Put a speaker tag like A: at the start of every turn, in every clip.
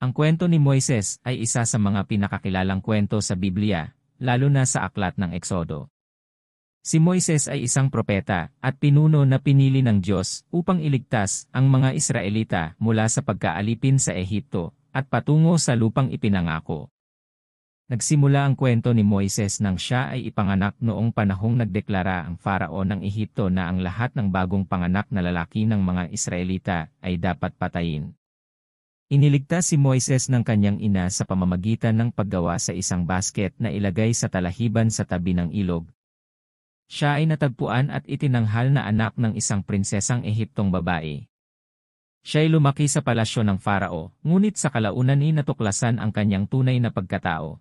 A: Ang kwento ni Moises ay isa sa mga pinakakilalang kwento sa Biblia, lalo na sa aklat ng Eksodo. Si Moises ay isang propeta at pinuno na pinili ng Diyos upang iligtas ang mga Israelita mula sa pagkaalipin sa Ehipto at patungo sa lupang ipinangako. Nagsimula ang kwento ni Moises nang siya ay ipanganak noong panahong nagdeklara ang Farao ng Ehipto na ang lahat ng bagong panganak na lalaki ng mga Israelita ay dapat patayin. Iniligtas si Moises ng kanyang ina sa pamamagitan ng paggawa sa isang basket na ilagay sa talahiban sa tabi ng ilog. Siya ay natagpuan at itinanghal na anak ng isang prinsesang Ehiptong babae. Siya ay lumaki sa palasyo ng Farao, ngunit sa kalaunan ay natuklasan ang kanyang tunay na pagkatao.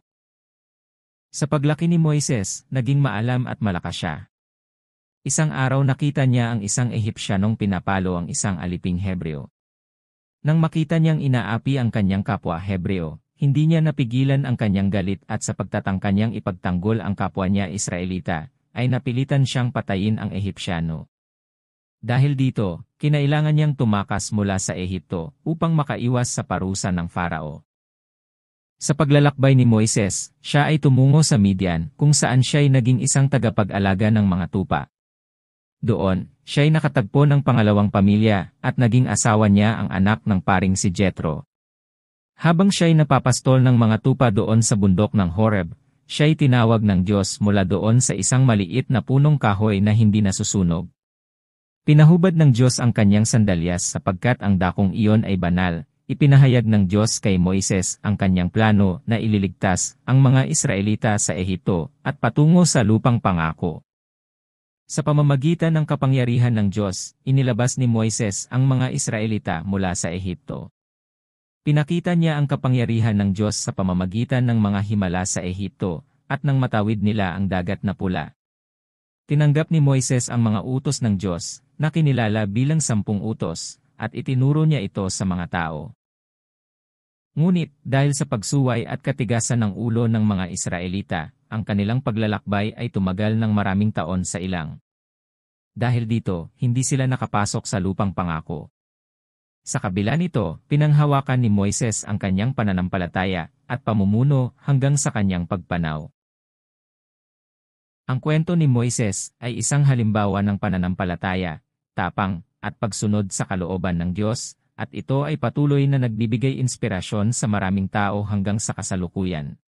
A: Sa paglaki ni Moises, naging maalam at malakas siya. Isang araw nakita niya ang isang Ehipsyanong pinapalo ang isang aliping Hebreo. Nang makita niyang inaapi ang kanyang kapwa Hebreo, hindi niya napigilan ang kanyang galit at sa pagtatangka niyang ipagtanggol ang kapwa niya Israelita, ay napilitan siyang patayin ang Ehipsyano. Dahil dito, kinailangan niyang tumakas mula sa Ehipto upang makaiwas sa parusa ng Farao. Sa paglalakbay ni Moises, siya ay tumungo sa Midian kung saan siya ay naging isang tagapag-alaga ng mga tupa. Doon, siya ay nakatagpo ng pangalawang pamilya at naging asawa niya ang anak ng paring si Jethro. Habang siya ay napapastol ng mga tupa doon sa bundok ng Horeb, siya ay tinawag ng Diyos mula doon sa isang maliit na punong kahoy na hindi nasusunog. Pinahubad ng Diyos ang kanyang sandalyas sapagkat ang dakong iyon ay banal. Ipinahayag ng Diyos kay Moises ang kanyang plano na ililigtas ang mga Israelita sa Ehipto at patungo sa lupang pangako. Sa pamamagitan ng kapangyarihan ng Diyos, inilabas ni Moises ang mga Israelita mula sa Ehipto. Pinakita niya ang kapangyarihan ng Diyos sa pamamagitan ng mga himala sa Ehipto at nang matawid nila ang dagat na pula. Tinanggap ni Moises ang mga utos ng Diyos, na kinilala bilang 10 utos, at itinuro niya ito sa mga tao. Ngunit, dahil sa pagsuway at katigasan ng ulo ng mga Israelita, ang kanilang paglalakbay ay tumagal ng maraming taon sa ilang. Dahil dito, hindi sila nakapasok sa lupang pangako. Sa kabila nito, pinanghawakan ni Moises ang kanyang pananampalataya at pamumuno hanggang sa kanyang pagpanaw. Ang kwento ni Moises ay isang halimbawa ng pananampalataya, tapang, at pagsunod sa kalooban ng Diyos, at ito ay patuloy na nagbibigay inspirasyon sa maraming tao hanggang sa kasalukuyan.